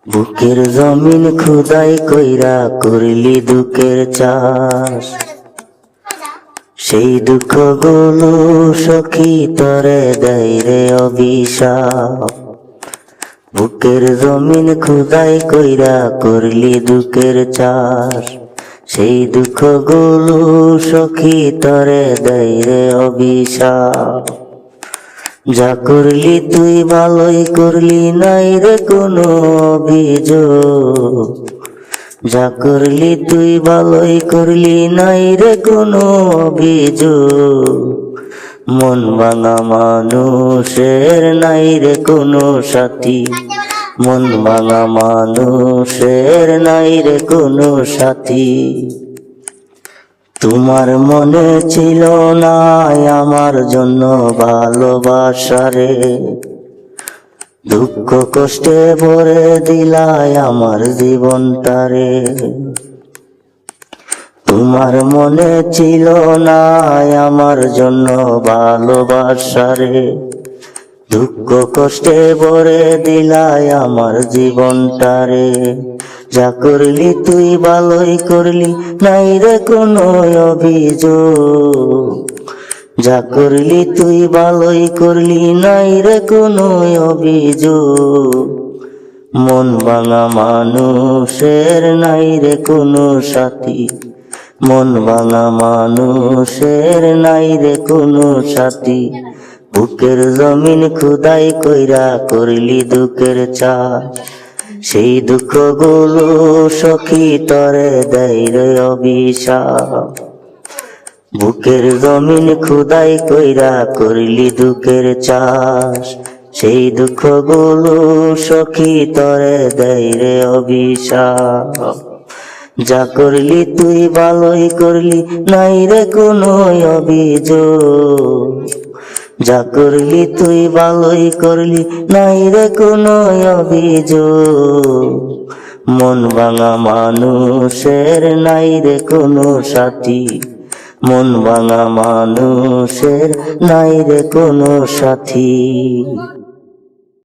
বুকের জমিন খুদাই কইরা করলি দুঃখের চাষ, সেই দুঃখ গুলো সখী তরে দেয় রে অভিশাপ। বুকের জমিন খুদাই কইরা করলি দুঃখের চাষ, সেই দুঃখ গুলো সখী তরে দেয় রে অভিশাপ। যা করলি তুই ভালোই করলি, নাই রে কোনো অভিযোগ। যা করলি তুই ভালোই করলি, নাই রে কোনো অভিযোগ। মন ভাঙা মানুষের নাই রে কোনো সাথী, মন ভাঙা মানুষের নাই রে কোনো সাথী। তোমার মনে ছিল না আমার জন্য ভালোবাসা রে, দুঃখ কষ্টে ভরে দিলাই আমার জীবনটারে। তোমার মনে ছিল না আমার জন্য ভালোবাসা রে, দুঃখ কষ্টে ভরে দিলাই আমার জীবনটারে। যা করলি তুই ভালোই করলি, নাই রে কোনো অভিযোগ। যা করলি তুই ভালোই করলি, নাই রে কোনো অভিযোগ। মন ভাঙা মানুষের নাই রে কোনো সাথী, মন ভাঙা মানুষের নাই রে কোনো সাথী। বুকের জমিন খুদাই কইরা করলি দুঃখের চাষ, সেই দুঃখ গুলো সখী তরে দেয় রে অভিশাপ। বুকের জমিন খুদাই কইরা করলি দুঃখের চাষ, সেই দুঃখ গুলো সখী তরে দেয় রে অভিশাপ। যা করলি তুই ভালোই করলি, নাই রে কোনো অভিযোগ। যা করলি তুই ভালোই করলি, নাই রে কোনো অভিযোগ। মন ভাঙা মানুষের নাই রে কোনো সাথী, মন ভাঙা মানুষের নাই রে কোনো সাথী।